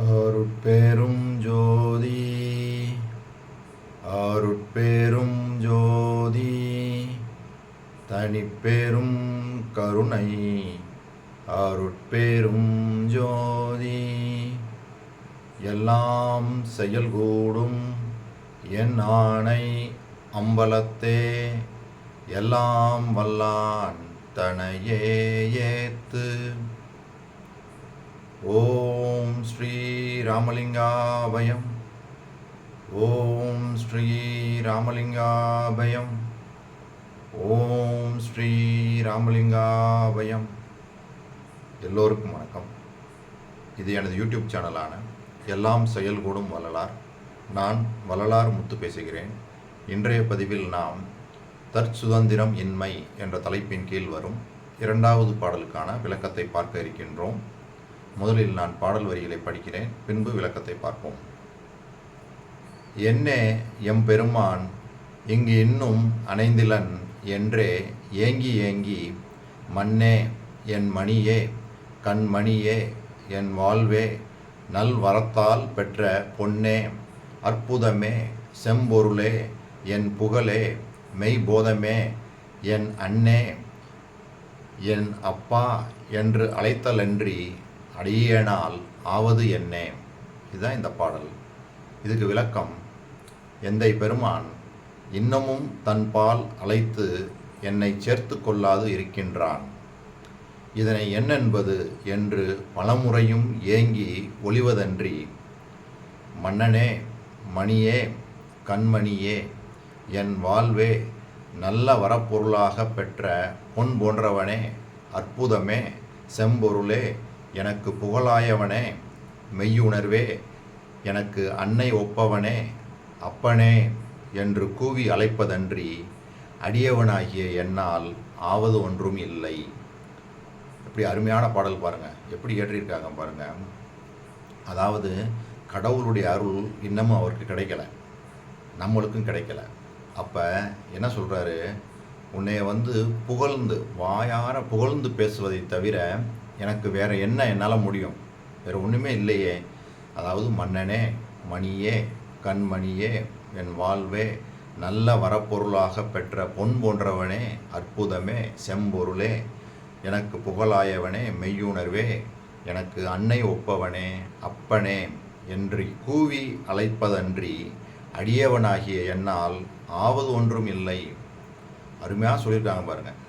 அருட்பெரும் ஜோதி அருட்பெரும் ஜோதி தனிப்பெரும் கருணை அருட்பெரும் ஜோதி எல்லாம் செயல்கூடும் என் ஆணை அம்பலத்தே எல்லாம் வல்லான் தனையே ஏத்து. ஓம் ஸ்ரீ ராமலிங்காபயம். ஓம் ஸ்ரீ ராமலிங்காபயம். ஓம் ஸ்ரீ ராமலிங்காபயம். எல்லோருக்கும் வணக்கம். இது எனது யூடியூப் சேனலான எல்லாம் செயல்கூடும் வள்ளலார். நான் வள்ளலார் முத்து பேசுகிறேன். இன்றைய பதிவில் நாம் தற்சுதந்திரம் இன்மை என்ற தலைப்பின் கீழ் வரும் இரண்டாவது பாடலுக்கான விளக்கத்தை பார்க்க இருக்கின்றோம். முதலில் நான் பாடல் வரிகளை படிக்கிறேன், பின்பு விளக்கத்தை பார்ப்போம். என்னே எம்பெருமான் இங்கு இன்னும் அணைந்திலன் என்றே ஏங்கி ஏங்கி மண்ணே என் மணியே கண்மணியே என் வாழ்வே நல் வரத்தால் பெற்ற பொன்னே அற்புதமே செம்பொருளே என் புகழே மெய்போதமே என் அண்ணே என் அப்பா என்று அழைத்தலன்றி அடியேனால் ஆவது என்னே. இதுதான் இந்த பாடல். இதுக்கு விளக்கம், எந்தை பெருமான் இன்னமும் தன்பால் அழைத்து என்னை சேர்த்து கொள்ளாது இருக்கின்றான். இதனை என்னென்பது என்று பலமுறையும் ஏங்கி ஒளிவதன்றி, மன்னனே மணியே கண்மணியே என் வாழ்வே நல்ல வரப்பொருளாக பெற்ற பொன் போன்றவனே அற்புதமே செம்பொருளே எனக்கு புகழாயவனே மெய்யுணர்வே எனக்கு அன்னை ஒப்பவனே அப்பனே என்று கூவி அழைப்பதன்றி அடியவனாகிய என்னால் ஆவது ஒன்றும் இல்லை. எப்படி அருமையான பாடல் பாருங்கள், எப்படி ஏற்றிருக்காங்க பாருங்கள். அதாவது கடவுளுடைய அருள் இன்னமும் அவருக்கு கிடைக்கல, நம்மளுக்கும் கிடைக்கல. அப்போ என்ன சொல்கிறாரு, உன்னைய புகழ்ந்து வாயார புகழ்ந்து பேசுவதை தவிர எனக்கு வேறு என்ன என்னால் முடியும், வேறு ஒன்றுமே இல்லையே. அதாவது மன்னனே மணியே கண்மணியே என் வாழ்வே நல்ல வரப்பொருளாக பெற்ற பொன் போன்றவனே அற்புதமே செம்பொருளே எனக்கு புகழாயவனே மெய்யுணர்வே எனக்கு அன்னை ஒப்பவனே அப்பனே என்று கூவி அழைப்பதன்றி அடியவனாகிய என்னால் ஆவது ஒன்றும் இல்லை. அருமையாக சொல்லியிருக்காங்க பாருங்கள்.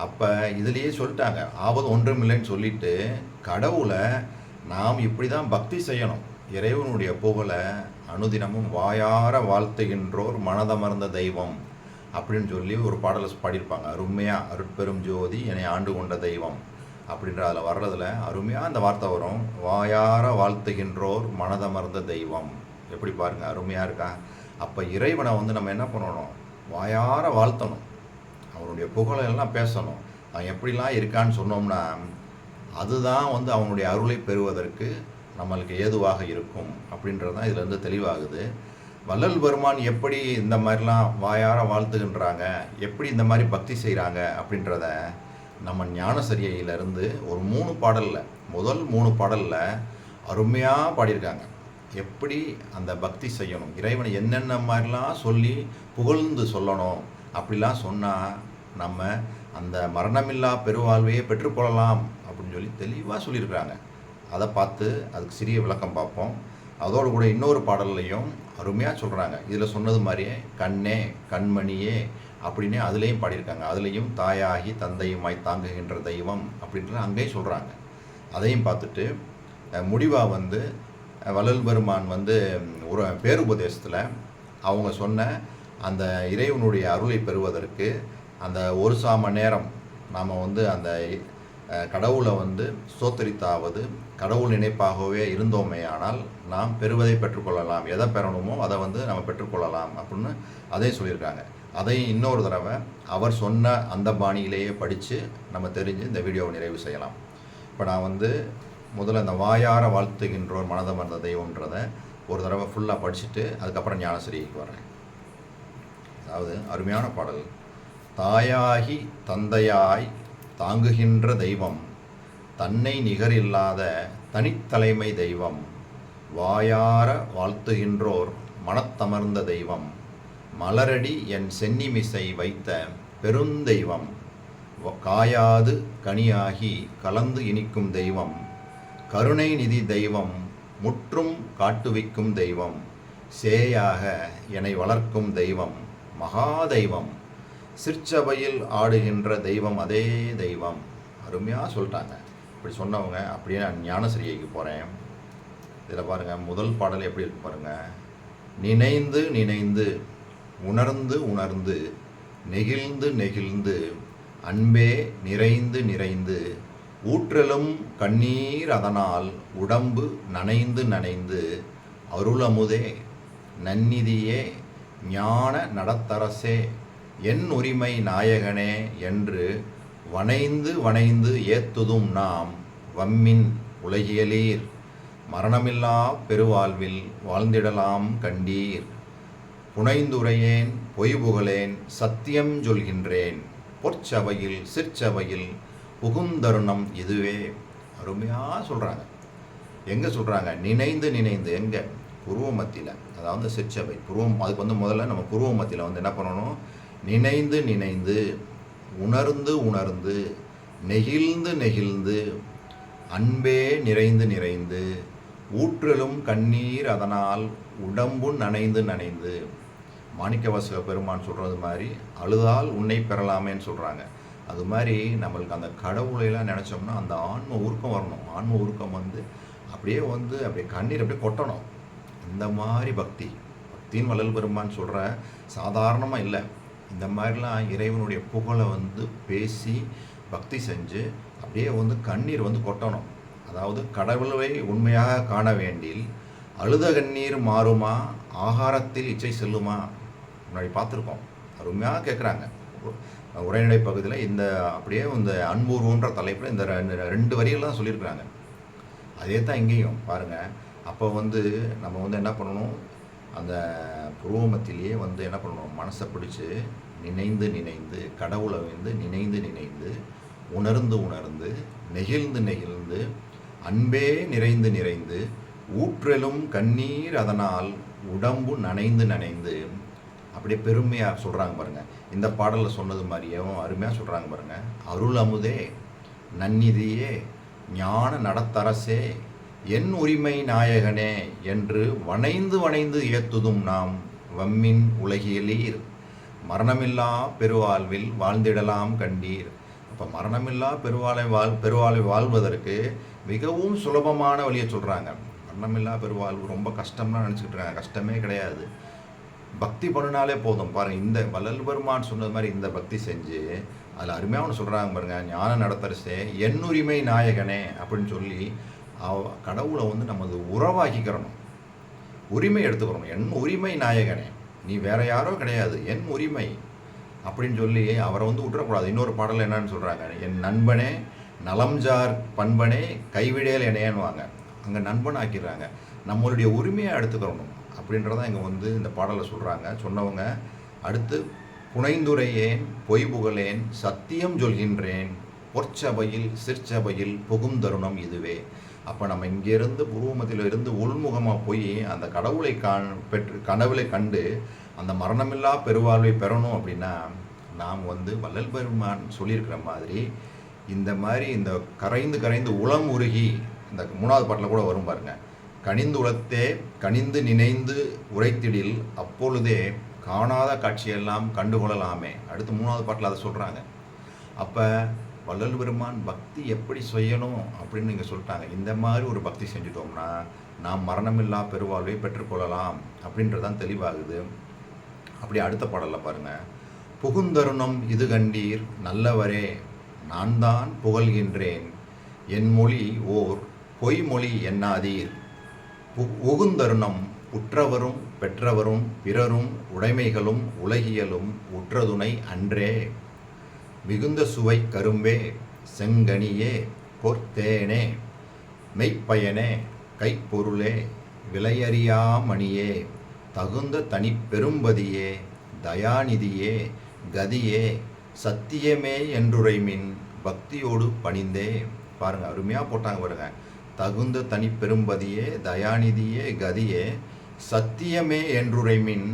அப்போ இதுலேயே சொல்லிட்டாங்க, ஆவது ஒன்றும் இல்லைன்னு சொல்லிட்டு கடவுளை நாம் இப்படி தான் பக்தி செய்யணும். இறைவனுடைய புகழை அனுதினமும் வாயார வாழ்த்துகின்றோர் மனதமர்ந்த தெய்வம் அப்படின்னு சொல்லி ஒரு பாடலை பாடியிருப்பாங்க. அருமையாக அருட்பெரும் ஜோதி என்னை ஆண்டு கொண்ட தெய்வம் அப்படின்ற அதில் வர்றதில் அருமையாக அந்த வார்த்தை வரும், வாயார வாழ்த்துகின்றோர் மனதமர்ந்த தெய்வம். எப்படி பாருங்கள், அருமையாக இருக்கா. அப்போ இறைவனை நம்ம என்ன பண்ணணும், வாயார வாழ்த்தணும், அவனுடைய புகழெல்லாம் பேசணும். அவன் எப்படிலாம் இருக்கான்னு சொன்னோம்னா அதுதான் அவனுடைய அருளை பெறுவதற்கு நம்மளுக்கு ஏதுவாக இருக்கும் அப்படின்றது தான் இதில் தெளிவாகுது. வள்ளல் பெருமான் எப்படி இந்த மாதிரிலாம் வாயார வாழ்த்துகின்றாங்க, எப்படி இந்த மாதிரி பக்தி செய்கிறாங்க அப்படின்றத நம்ம ஞானசரியையிலிருந்து ஒரு 3 பாடலில், முதல் 3 பாடலில் அருமையாக பாடியிருக்காங்க. எப்படி அந்த பக்தி செய்யணும், இறைவனை என்னென்ன மாதிரிலாம் சொல்லி புகழ்ந்து சொல்லணும், அப்படிலாம் சொன்னால் நம்ம அந்த மரணமில்லா பெருவாழ்வையே பெற்றுக்கொள்ளலாம் அப்படின்னு சொல்லி தெளிவாக சொல்லியிருக்கிறாங்க. அதை பார்த்து அதுக்கு சிறிய விளக்கம் பார்ப்போம். அதோடு கூட இன்னொரு பாடல்லையும் அருமையாக சொல்கிறாங்க. இதில் சொன்னது மாதிரியே கண்ணே கண்மணியே அப்படின்னே அதுலேயும் பாடியிருக்காங்க. அதுலேயும் தாயாகி தந்தையுமாய் தாங்குகின்ற தெய்வம் அப்படின்ற அங்கேயும் சொல்கிறாங்க. அதையும் பார்த்துட்டு முடிவாக வள்ளல் பெருமான் ஒரு பேருபதேசத்தில் அவங்க சொன்ன அந்த இறைவனுடைய அருளை பெறுவதற்கு அந்த ஒரு சாம நேரம் நாம் அந்த கடவுளை ஸ்தோத்தரித்தாவது கடவுள் நினைப்பாகவே இருந்தோமே ஆனால் நாம் பெறுவதை பெற்றுக்கொள்ளலாம், எதை பெறணுமோ அதை நம்ம பெற்றுக்கொள்ளலாம் அப்படின்னு அதையும் சொல்லியிருக்காங்க. அதையும் இன்னொரு தடவை அவர் சொன்ன அந்த பாணியிலேயே படித்து நம்ம தெரிஞ்சு இந்த வீடியோவை நிறைவு செய்யலாம். இப்போ நான் முதல்ல இந்த வாயார வாழ்த்துகின்றோர் மனதமர்ந்த தெய்வம்ன்றதை ஒரு தடவை ஃபுல்லாக படிச்சுட்டு அதுக்கப்புறம் ஞானசரிக்கு வர்றேன். அதாவது அருமையான பாடல். தாயாகி தந்தையாய் தாங்குகின்ற தெய்வம் தன்னை நிகரில்லாத தனித்தலைமை தெய்வம் வாயார வாழ்த்துகின்றோர் மனத்தமர்ந்த தெய்வம், மலரடி என் சென்னிமிசை வைத்த பெருந்தெய்வம், காயாது கனியாகி கலந்து இனிக்கும் தெய்வம், கருணை நிதி தெய்வம், முற்றும் காட்டுவிக்கும் தெய்வம், சேயாக என்னை வளர்க்கும் தெய்வம், மகாதெய்வம், சிற்சபையில் ஆடுகின்ற தெய்வம் அதே தெய்வம். அருமையாக சொல்லிட்டாங்க. இப்படி சொன்னவங்க அப்படியே நான் ஞானசிரியைக்கு போகிறேன். இதில் பாருங்கள், முதல் பாடல் எப்படி இருக்கு பாருங்கள். நினைந்து நினைந்து உணர்ந்து உணர்ந்து நெகிழ்ந்து நெகிழ்ந்து அன்பே நிறைந்து நிறைந்து ஊற்றலும் கண்ணீர் அதனால் உடம்பு நனைந்து நனைந்து அருளமுதே நன்னிதியே ஞான நடத்தரசே என் உரிமை நாயகனே என்று வனைந்து வனைந்து ஏத்துதும் நாம் வம்மின் உலகியலீர், மரணமில்லா பெருவாழ்வில் வாழ்ந்திடலாம் கண்டீர், புனைந்துரையேன் பொய்புகழேன் சத்தியம் சொல்கின்றேன், பொற்சபையில் சிற்சபையில் புகுந்தருணம் இதுவே. அருமையாக சொல்கிறாங்க. எங்கே சொல்கிறாங்க? நினைந்து நினைந்து. எங்கே? புருவ மத்தியில், அதாவது சிற்சபை புருவம். அதுக்கு முதல்ல நம்ம புருவ மத்தியில் என்ன பண்ணணும்? நினைந்து நினைந்து உணர்ந்து உணர்ந்து நெகிழ்ந்து நெகிழ்ந்து அன்பே நிறைந்து நிறைந்து ஊற்றலும் கண்ணீர் அதனால் உடம்பு நனைந்து நனைந்து. மாணிக்கவாசக பெருமான் சொல்கிறது மாதிரி அழுதால் உன்னை பெறலாமேன்னு சொல்கிறாங்க. அது மாதிரி நம்மளுக்கு அந்த கடவுளையெல்லாம் நினச்சோம்னா அந்த ஆன்ம உருக்கம் வரணும். ஆன்ம உருக்கம் அப்படியே கண்ணீர் அப்படியே கொட்டணும். இந்த மாதிரி பக்தின்னு வள்ளல் பெருமான் சொல்கிற சாதாரணமாக இல்லை. இந்த மாதிரிலாம் இறைவனுடைய புகழை பேசி பக்தி செஞ்சு அப்படியே கண்ணீர் கொட்டணும். அதாவது கடவுளை உண்மையாக காண வேண்டில் அழுத கண்ணீர் மாறுமா, ஆகாரத்தில் இச்சை செல்லுமா. முன்னாடி பார்த்துருக்கோம். அருமையாக கேட்குறாங்க. உரைநடை பகுதியில் அப்படியே இந்த அன்பூர்வன்ற தலைப்பில் இந்த ரெண்டு வரிகள் தான் சொல்லியிருக்கிறாங்க. அதே தான் இங்கேயும் பாருங்கள். அப்போ நம்ம என்ன பண்ணணும்? அந்த புருவமத்திலேயே என்ன பண்ணணும்? மனசை பிடிச்சி நினைந்து நினைந்து கடவுளை நினைந்து நினைந்து உணர்ந்து உணர்ந்து நெகிழ்ந்து நெகிழ்ந்து அன்பே நிறைந்து நிறைந்து ஊற்றலும் கண்ணீர் அதனால் உடம்பு நனைந்து நனைந்து அப்படியே பெருமையாக சொல்கிறாங்க பாருங்கள். இந்த பாடலில் சொன்னது மாதிரியும் அருமையாக சொல்கிறாங்க பாருங்கள். அருள் அமுதே நன்னிதியே ஞான நடத்தரசே என் உரிமை நாயகனே என்று வனைந்து வனைந்து ஏத்துதும் நாம் வம்மின் உலகியலீர், மரணமில்லா பெருவாழ்வில் வாழ்ந்திடலாம் கண்டீர். அப்போ மரணமில்லா பெருவாழ்வை வாழ்வதற்கு மிகவும் சுலபமான வழியை சொல்கிறாங்க. மரணமில்லா பெருவாழ்வு ரொம்ப கஷ்டம்லாம் நினச்சிக்கிட்டு இருக்காங்க. கஷ்டமே கிடையாது. பக்தி பண்ணினாலே போதும். பாருங்கள், இந்த வள்ளல் பெருமான் சொன்னது மாதிரி இந்த பக்தி செஞ்சு அதில் அருமையாக ஒன்று சொல்கிறாங்க பாருங்கள். ஞான நடத்தரசே என் உரிமை நாயகனே அப்படின்னு சொல்லி கடவுளை நமது உறவாக்கிக்கிறணும். உரிமை எடுத்துக்கிறணும். என் உரிமை நாயகனே, நீ வேற யாரோ கிடையாது, என் உரிமை அப்படின்னு சொல்லி அவரை விட்டுறக்கூடாது. இன்னொரு பாடல் என்னன்னு சொல்கிறாங்க, என் நண்பனே நலம்ஜார் பண்பனே கைவிடேல் என்னேன்னுவாங்க. அங்கே நண்பன் ஆக்கிடுறாங்க. நம்மளுடைய உரிமையை எடுத்துக்கிறணும் அப்படின்றதான் இங்கே இந்த பாடலை சொல்கிறாங்க. சொன்னவங்க அடுத்து புனைந்துரையேன் பொய்புகழேன் சத்தியம் சொல்கின்றேன், பொற்சபையில் சிற்சபையில் புகும் தருணம் இதுவே. அப்போ நம்ம இங்கேருந்து புருவமத்தில் இருந்து உள்முகமாக போய் அந்த கடவுளை கனவுளை கண்டு அந்த மரணமில்லா பெருவாழ்வை பெறணும் அப்படின்னா நாம் வள்ளல் பெருமான் சொல்லியிருக்கிற மாதிரி இந்த கரைந்து கரைந்து உளம் உருகி, இந்த 3வது பாட்டில் கூட வரும் பாருங்க, கனிந்து உளத்தே கனிந்து நினைந்து உரைத்திடில் அப்பொழுதே காணாத காட்சியெல்லாம் கண்டுகொள்ளலாமே. அடுத்து 3வது பாட்டில் அதை சொல்கிறாங்க. அப்போ வள்ளல் பெருமான் பக்தி எப்படி செய்யணும் அப்படின்னு நீங்கள் சொல்லிட்டாங்க. இந்த மாதிரி ஒரு பக்தி செஞ்சுட்டோம்னா நாம் மரணமில்லா பெருவாழ்வை பெற்றுக்கொள்ளலாம் அப்படின்றதான் தெளிவாகுது. அப்படி அடுத்த பாடலில் பாருங்கள், புகுந்தருணம் இது கண்டீர் நல்லவரே நான் தான் புகழ்கின்றேன், என் மொழி ஓர் பொய்மொழி எண்ணாதீர், உகுந்தருணம் உற்றவரும் பெற்றவரும் பிறரும் உடைமைகளும் உலகியலும் உற்றதுணை அன்றே, மிகுந்த சுவை கரும்பே செங்கனியே பொற்தேனே மெய்ப்பயனே கைப்பொருளே விலையறியா மணியே தகுந்த தனி பெரும்பதியே தயாநிதியே கதியே சத்தியமே என்றுரைமின் பக்தியோடு பணிந்தே. பாருங்கள், அருமையாக போட்டாங்க பாருங்க. தகுந்த தனி பெரும்பதியே தயாநிதியே கதியே சத்தியமே என்றுரைமின்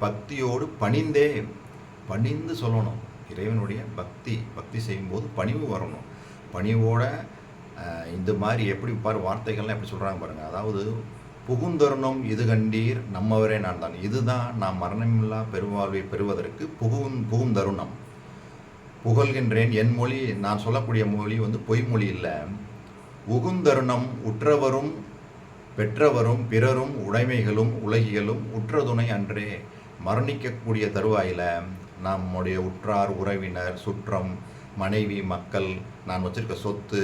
பக்தியோடு பணிந்தே. பணிந்து சொல்லணும். இறைவனுடைய பக்தி செய்யும்போது பணிவு வரணும். பணிவோட இந்த மாதிரி எப்படி வார்த்தைகள்லாம் எப்படி சொல்கிறாங்க பாருங்கள். அதாவது புகுந்தருணம் இது கண்டீர் நம்மவரே நான் தான். இதுதான் நாம் மரணமில்லா பெருவாழ்வை பெறுவதற்கு புகுந்தருணம். புகழ்கின்றேன் என் மொழி, நான் சொல்லக்கூடிய மொழி பொய்மொழி இல்லை. உகுந்தருணம் உற்றவரும் பெற்றவரும் பிறரும் உடைமைகளும் உலகிகளும் உற்றதுணை அன்றே. மரணிக்கக்கூடிய தருவாயில் நம்முடைய உற்றார் உறவினர் சுற்றம் மனைவி மக்கள் நான் வச்சுருக்க சொத்து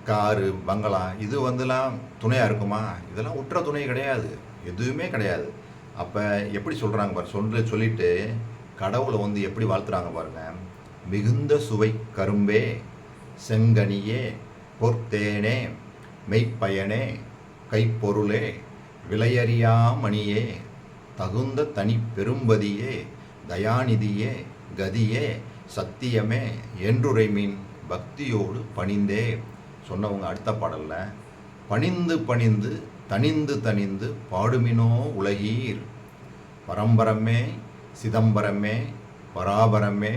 காரு பங்களா இது துணையாக இருக்குமா? இதெல்லாம் உற்ற துணை கிடையாது, எதுவுமே கிடையாது. அப்போ எப்படி சொல்கிறாங்க பாரு, சொல்லிட்டு கடவுளை எப்படி வாழ்த்துறாங்க பாருங்க. மிகுந்த சுவை கரும்பே செங்கனியே பொற்தேனே மெய்ப்பயனே கைப்பொருளே விலையறியா மணியே தகுந்த தனி பெரும்பதியே தயாநிதியே கதியே சத்தியமே என்றுரைமின் பக்தியோடு பணிந்தே. சொன்னவங்க அடுத்த பாடலில் பணிந்து பணிந்து தனிந்து தனிந்து பாடுமினோ உலகீர். பரம்பரமே சிதம்பரமே பராபரமே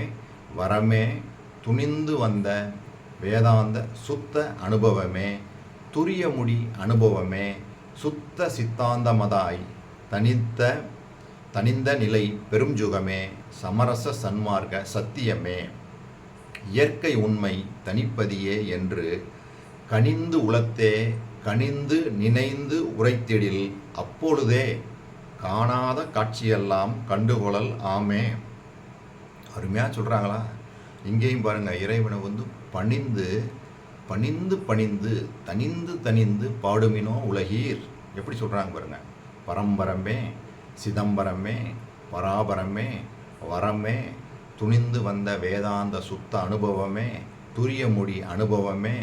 வரமே துணிந்து வந்த வேதாந்த சுத்த அனுபவமே துரியமுடி அனுபவமே சுத்த சித்தாந்தமதாய் தனிந்த நிலை பெருஞ்சுகமே சமரச சன்மார்க்க சத்தியமே இயற்கை உண்மை தனிப்பதியே என்று கனிந்து உளத்தே கனிந்து நினைந்து உரைத்திடில் அப்பொழுதே காணாத காட்சியெல்லாம் கண்டுகொள்ளல் ஆமே. அருமையாக சொல்கிறாங்களா? இங்கேயும் பாருங்கள், இறைவனை பணிந்து பணிந்து பணிந்து தனிந்து தனிந்து பாடுமினோ உலகீர். எப்படி சொல்கிறாங்க பாருங்கள். பரம்பரமே சிதம்பரமே பராபரமே வரமே துணிந்து வந்த வேதாந்த சுத்த அனுபவமே துரியமுடி அனுபவமே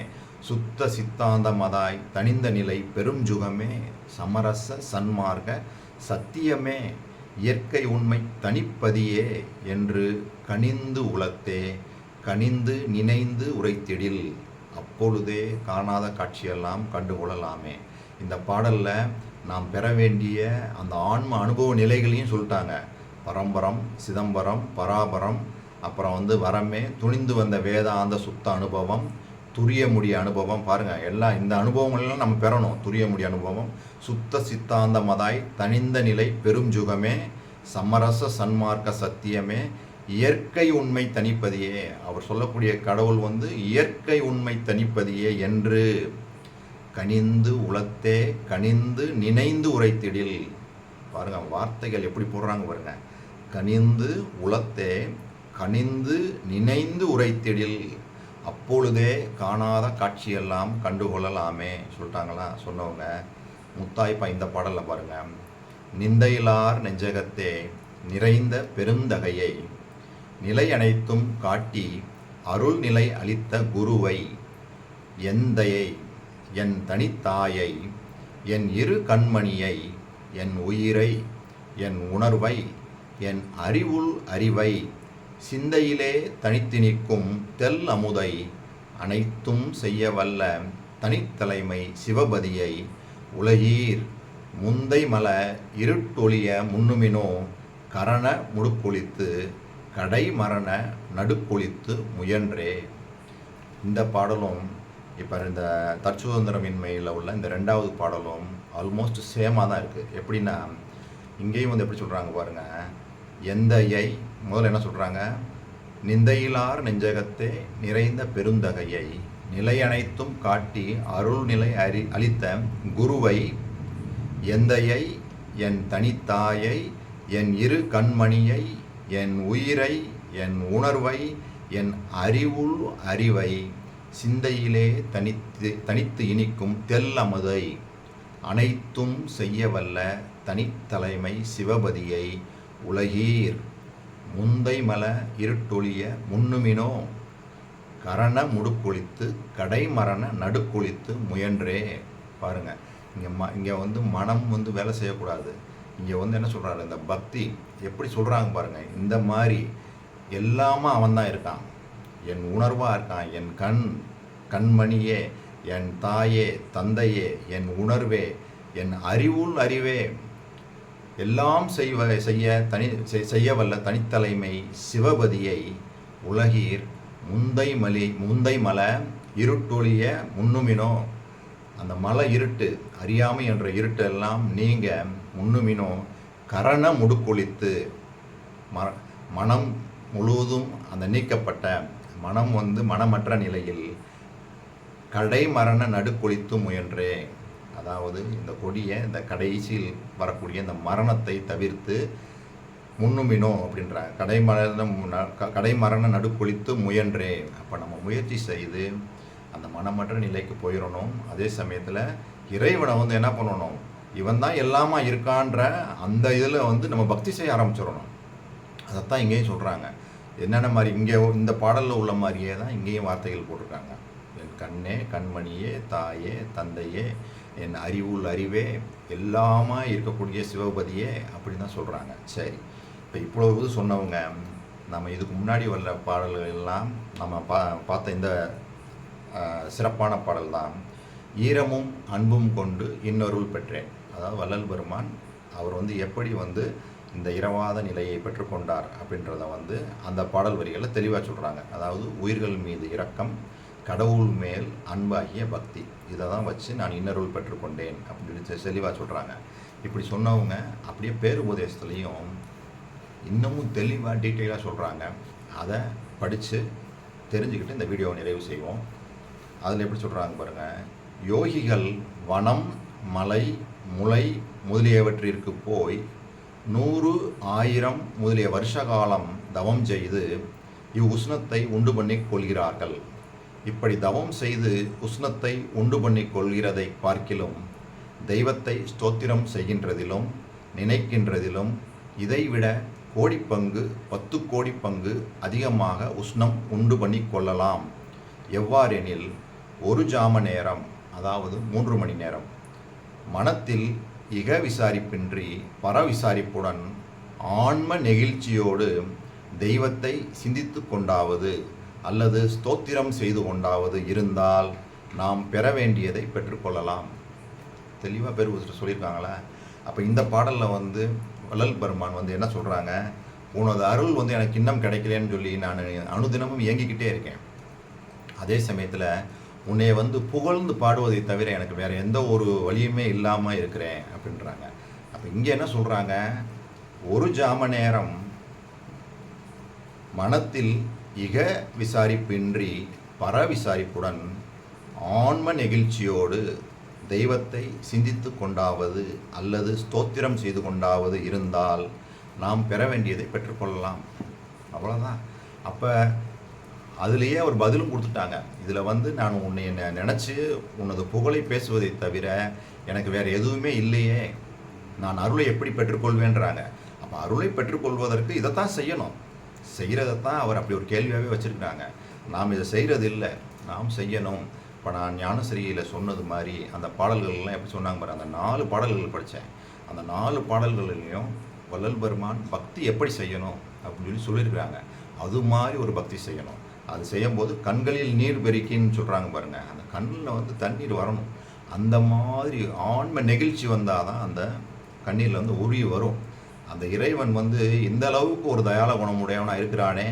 சுத்த சித்தாந்தமதாய் தனிந்த நிலை பெருஞ்சுகமே சமரச சன்மார்க்க சத்தியமே இயற்கை உண்மை தனிப்பதியே என்று கனிந்து உளத்தே கனிந்து நினைந்து உரைத்திடில் அப்பொழுதே காணாத காட்சியெல்லாம் கண்டுகொள்ளலாமே. இந்த பாடலில் நாம் பெற வேண்டிய அந்த ஆன்ம அனுபவ நிலைகளையும் சொல்லிட்டாங்க. பரம்பரம் சிதம்பரம் பராபரம் அப்புறம் வரமே துணிந்து வந்த வேதாந்த சுத்த அனுபவம் துரியமுடி அனுபவம். பாருங்கள், எல்லாம் இந்த அனுபவங்கள்லாம் நம்ம பெறணும். துரியமுடி அனுபவம் சுத்த சித்தாந்த மதாய் தனிந்த நிலை பெருஞ்சுகமே சமரச சன்மார்க்க சத்தியமே இயற்கை உண்மை தனிப்பதியே. அவர் சொல்லக்கூடிய கடவுள் இயற்கை உண்மை தனிப்பதியே என்று கனிந்து உளத்தே கனிந்து நினைந்து உரைத்திடில். பாருங்க, வார்த்தைகள் எப்படி போடுறாங்க பாருங்க. கனிந்து உளத்தே கனிந்து நினைந்து உரைத்திடில் அப்பொழுதே காணாத காட்சியெல்லாம் கண்டுகொள்ளலாமே சொல்லிட்டாங்களா சொன்னவங்க. முத்தாய்ப்பா இந்த பாடலில் பாருங்க. நிந்தையிலார் நெஞ்சகத்தே நிறைந்த பெருந்தகையை நிலை அனைத்தும் காட்டி அருள் நிலை அளித்த குருவை எந்தையை என் தனித்தாயை என் இரு கண்மணியை என் உயிரை என் உணர்வை என் அறிவுள் அறிவை சிந்தையிலே தனித்து நிற்கும் தெல் அமுதை அனைத்தும் செய்ய வல்ல தனித்தலைமை சிவபதியை உலகீர் முந்தை மல இருட்டொழிய முன்னுமினோ கரண முடுக்கொழித்து கடை மரண நடுக்கொழித்து முயன்றே. இந்த பாடலும் இப்போ இந்த தற்சுதந்திரமின்மையில் உள்ள இந்த ரெண்டாவது பாடலும் ஆல்மோஸ்ட் சேமாக தான் இருக்குது. எப்படின்னா இங்கேயும் எப்படி சொல்கிறாங்க பாருங்கள். எந்தையை முதல்ல என்ன சொல்கிறாங்க? நிந்தையிலார் நெஞ்சகத்தே நிறைந்த பெருந்தகையை நிலையனைத்தும் காட்டி அருள் நிலை அளித்த குருவை எந்தையை என் தனித்தாயை என் இரு கண்மணியை என் உயிரை என் உணர்வை என் அறிவுள் அறிவை சிந்தையிலே தனித்து இனிக்கும் தெல்லமுதை அனைத்தும் செய்ய வல்ல தனித்தலைமை சிவபதியை உலகீர் முந்தை மல இருட்டொழிய முன்னுமினோ கரண முடுக்கொழித்து கடை மரண நடுக்கொழித்து முயன்றே. பாருங்கள், இங்கே மனம் வேலை செய்யக்கூடாது. இங்கே என்ன சொல்கிறாரு, இந்த பக்தி எப்படி சொல்கிறாங்க பாருங்கள். இந்த மாதிரி எல்லாமே அவன் தான் இருக்கான். என் உணர்வாக இருக்கான், என் கண்மணியே என் தாயே தந்தையே என் உணர்வே என் அறிவுள் அறிவே எல்லாம் செய்ய வல்ல தனித்தலைமை சிவபதியை உலகீர் முந்தை மல இருட்டொழிய முன்னுமினோ. அந்த மலை இருட்டு, அறியாமை என்ற இருட்டு எல்லாம் நீங்க முன்னுமினோ கரண முடுக்கொழித்து மனம் முழுவதும் அந்த நீக்கப்பட்ட மனம் மனமற்ற நிலையில் கடைமரண நடுக்கொழித்து முயன்றே. அதாவது இந்த கொடிய இந்த கடைசியில் வரக்கூடிய இந்த மரணத்தை தவிர்த்து முன்னுமினோ அப்படின்ற கடைமரண நடுக்கொழித்து முயன்றே. அப்போ நம்ம முயற்சி செய்து அந்த மனமற்ற நிலைக்கு போயிடணும். அதே சமயத்தில் இறைவனை என்ன பண்ணணும், இவன் தான் எல்லாமா இருக்கான்ற அந்த இதில் நம்ம பக்தி செய்ய ஆரம்பிச்சிடணும். அதைத்தான் இங்கேயும் சொல்கிறாங்க. என்னென்ன மாதிரி இங்கே இந்த பாடலில் உள்ள மாதிரியே தான் இங்கேயும் வார்த்தைகள் போட்டிருக்காங்க. என் கண்ணே கண்மணியே தாயே தந்தையே என் அறிவுள் அறிவே எல்லாமா இருக்கக்கூடிய சிவபதியே அப்படின்னு தான் சொல்கிறாங்க. சரி, இப்போ இவ்வளவு சொன்னவங்க நம்ம இதுக்கு முன்னாடி வர்ற பாடல்கள் எல்லாம் நம்ம பார்த்த இந்த சிறப்பான பாடல் தான் ஈரமும் அன்பும் கொண்டு இன்னொருள் பெற்றேன். அதாவது வள்ளல் பெருமான் அவர் எப்படி இந்த இரவாத நிலையை பெற்றுக்கொண்டார் அப்படின்றத அந்த பாடல் வரிகளை தெளிவாக சொல்கிறாங்க. அதாவது உயிர்கள் மீது இரக்கம், கடவுள் மேல் அன்பாகிய பக்தி, இதை தான் வச்சு நான் இன்னருள் பெற்றுக்கொண்டேன் அப்படின்னு தெளிவாக சொல்கிறாங்க. இப்படி சொன்னவங்க அப்படியே பேருபதேசத்துலேயும் இன்னமும் தெளிவாக டீட்டெயிலாக சொல்கிறாங்க. அதை படித்து தெரிஞ்சுக்கிட்டு இந்த வீடியோவை நிறைவு செய்வோம். அதில் எப்படி சொல்கிறாங்க பாருங்கள். யோகிகள் வனம் மலை முளை முதலியவற்றிற்கு போய் 100 1000 முதலிய வருஷ காலம் தவம் செய்து உஷ்ணத்தை உண்டு பண்ணி கொள்கிறார்கள். இப்படி தவம் செய்து உஷ்ணத்தை உண்டு பண்ணி கொள்கிறதை பார்க்கிலும் தெய்வத்தை ஸ்தோத்திரம் செய்கின்றதிலும் நினைக்கின்றதிலும் இதைவிட கோடிப்பங்கு 10 கோடி பங்கு அதிகமாக உஷ்ணம் உண்டு பண்ணி கொள்ளலாம். எவ்வாறெனில் 1 ஜாம நேரம், அதாவது 3 மணி நேரம் மனத்தில் இக விசாரிப்பின்றி பர விசாரிப்புடன் ஆன்ம நெகிழ்ச்சியோடு தெய்வத்தை சிந்தித்து கொண்டாவது அல்லது ஸ்தோத்திரம் செய்து கொண்டாவது இருந்தால் நாம் பெற வேண்டியதை பெற்றுக்கொள்ளலாம். தெளிவாக பேர் சொல்லியிருக்காங்களே. அப்போ இந்த பாடலில் வள்ளல் பெருமான் என்ன சொல்கிறாங்க, உனது அருள் எனக்கு இன்னும் கிடைக்கலன்னு சொல்லி நான் அனுதினமும் இயங்கிக்கிட்டே இருக்கேன். அதே சமயத்தில் உன்னை புகழ்ந்து பாடுவதை தவிர எனக்கு வேறு எந்த ஒரு வழியுமே இல்லாமல் இருக்கிறேன் அப்படின்றாங்க. அப்போ இங்கே என்ன சொல்கிறாங்க, 1 ஜாம நேரம் மனத்தில் இக விசாரிப்பின்றி பர விசாரிப்புடன் ஆன்ம நெகிழ்ச்சியோடு தெய்வத்தை சிந்தித்து கொண்டாவது அல்லது ஸ்தோத்திரம் செய்து கொண்டாவது இருந்தால் நாம் பெற வேண்டியதை பெற்றுக்கொள்ளலாம். அவ்வளோதான். அப்போ அதுலேயே அவர் பதிலும் கொடுத்துட்டாங்க. இதில் நான் உன்னை நினச்சி உனது புகழை பேசுவதை தவிர எனக்கு வேறு எதுவுமே இல்லையே, நான் அருளை எப்படி பெற்றுக்கொள்வேன்றாங்க. அப்போ அருளை பெற்றுக்கொள்வதற்கு இதைத்தான் செய்யணும். செய்கிறதைத்தான் அவர் அப்படி ஒரு கேள்வியாகவே வச்சுருக்காங்க. நாம் இதை செய்கிறது இல்லை, நாம் செய்யணும். இப்போ நான் ஞானசிரியில் சொன்னது மாதிரி அந்த பாடல்கள்லாம் எப்படி சொன்னாங்க பாரு, அந்த 4 பாடல்கள் படித்தேன். அந்த 4 பாடல்கள்லையும் வள்ளல் பெருமான் பக்தி எப்படி செய்யணும் அப்படின்னு சொல்லியிருக்கிறாங்க. அது மாதிரி ஒரு பக்தி செய்யணும். அது செய்யும்போது கண்களில் நீர் பெருக்கின்னு சொல்கிறாங்க பாருங்கள். அந்த கண்ணில் தண்ணீர் வரணும். அந்த மாதிரி ஆன்ம நெகிழ்ச்சி வந்தால் தான் அந்த கண்ணீரில் உருவி வரும். அந்த இறைவன் இந்த அளவுக்கு ஒரு தயால குணமுடையவனாக இருக்கிறானே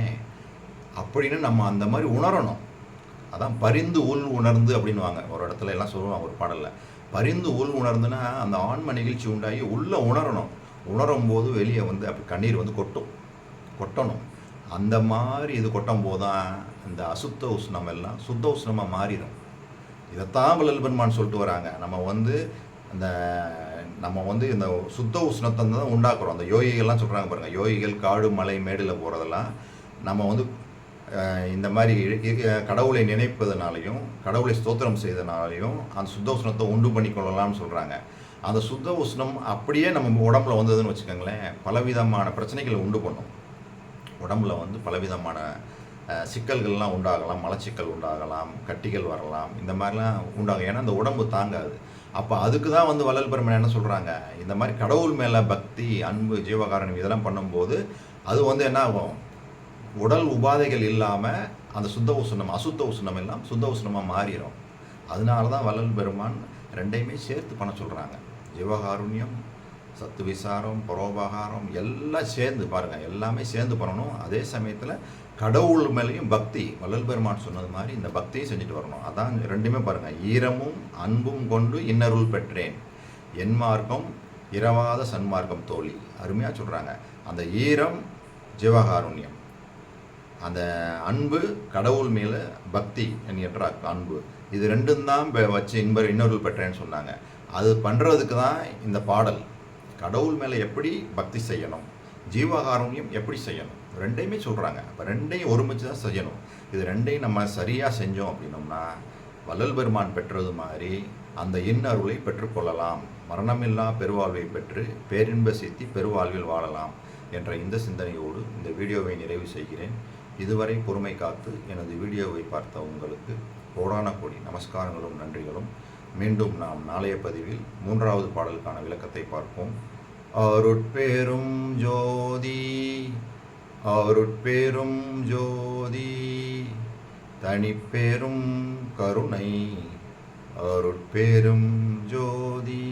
அப்படின்னு நம்ம அந்த மாதிரி உணரணும். அதான் பரிந்து உள் உணர்ந்து அப்படின்வாங்க. ஒரு இடத்துல எல்லாம் சொல்லுவாங்க ஒரு பாடலில். பரிந்து உள் உணர்ந்துன்னா அந்த ஆன்ம நிகழ்ச்சி உண்டாகி உள்ளே உணரணும். உணரும் போது வெளியே அப்படி கண்ணீர் கொட்டணும். அந்த மாதிரி இது கொட்டும் போது தான் இந்த அசுத்த உஷ்ணம் எல்லாம் சுத்த உஷ்ணமாக மாறிடும். இதைத்தான் வள்ளல் பெருமான் சொல்லிட்டு வராங்க. நம்ம இந்த சுத்த உஷ்ணத்தை தான் உண்டாக்குறோம். அந்த யோகிகள்லாம் சொல்கிறாங்க பாருங்கள். யோகிகள் காடு மலை மேடில் போகிறதெல்லாம் நம்ம இந்த மாதிரி கடவுளை நினைப்பதனாலையும் கடவுளை ஸ்தோத்திரம் செய்தனாலையும் அந்த சுத்த உஷ்ணத்தை உண்டு பண்ணி கொள்ளலாம்னு சொல்கிறாங்க. அந்த சுத்த உஷ்ணம் அப்படியே நம்ம உடம்புல வந்ததுன்னு வச்சுக்கோங்களேன், பலவிதமான பிரச்சனைகளை உண்டு பண்ணும். உடம்புல பலவிதமான சிக்கல்கள்லாம் உண்டாகலாம். மலச்சிக்கல் உண்டாகலாம், கட்டிகள் வரலாம், இந்த மாதிரிலாம் உண்டாகும். ஏன்னா அந்த உடம்பு தாங்காது. அப்போ அதுக்கு தான் வள்ளல் பெருமான் என்ன சொல்கிறாங்க, இந்த மாதிரி கடவுள் மேலே பக்தி அன்பு ஜீவகாரணம் இதெல்லாம் பண்ணும்போது அது என்ன ஆகும், உடல் உபாதைகள் இல்லாமல் அந்த சுத்த உஷ்ணம் அசுத்த உஷ்ணம் எல்லாம் சுத்த உஷ்ணமாக மாறிடும். அதனால தான் வள்ளல் பெருமான் ரெண்டையுமே சேர்த்து பண்ண சொல்கிறாங்க. ஜீவகாருண்யம், சத்து விசாரம், பரோபகாரம் எல்லாம் சேர்ந்து பாருங்கள், எல்லாமே சேர்ந்து பண்ணணும். அதே சமயத்தில் கடவுள் மேலேயும் பக்தி, வள்ளல் பெருமான் சொன்னது மாதிரி இந்த பக்தியும் செஞ்சுட்டு வரணும். அதான் ரெண்டுமே பாருங்கள், ஈரமும் அன்பும் கொண்டு இன்னருள் பெற்றேன், என் மார்க்கம் இரவாத சன்மார்க்கம் தோழி, அருமையாக சொல்கிறாங்க. அந்த ஈரம் ஜீவகாருண்யம், அந்த அன்பு கடவுள் மேலே பக்தி என்கின்ற அன்பு, இது ரெண்டும் தான் வச்சு இன்னொருள் பெற்றேன்னு சொன்னாங்க. அது பண்ணுறதுக்கு தான் இந்த பாடல். கடவுள் மேலே எப்படி பக்தி செய்யணும், ஜீவகாருண்யம் எப்படி செய்யணும், ரெண்டையுமே சொல்கிறாங்க. அப்போ ரெண்டையும் ஒருமிச்சு தான் செய்யணும். இது ரெண்டையும் நம்ம சரியாக செஞ்சோம் அப்படின்னோம்னா வள்ளல் பெருமான் பெற்றது மாதிரி அந்த இன்னருளை பெற்றுக்கொள்ளலாம், மரணமில்லா பெருவாழ்வை பெற்று பேரின்ப சித்தி பெருவாழ்வில் வாழலாம் என்ற இந்த சிந்தனையோடு இந்த வீடியோவை நிறைவு செய்கிறேன். இதுவரை பொறுமை காத்து எனது வீடியோவை பார்த்த உங்களுக்கு கோடான கோடி நமஸ்காரங்களும் நன்றிகளும். மீண்டும் நாம் நாளைய பதிவில் 3வது பாடலுக்கான விளக்கத்தை பார்ப்போம். அருட்பெரும் ஜோதி அருட்பெரும் ஜோதி தனிப்பெரும் கருணை அருட்பெரும் ஜோதி.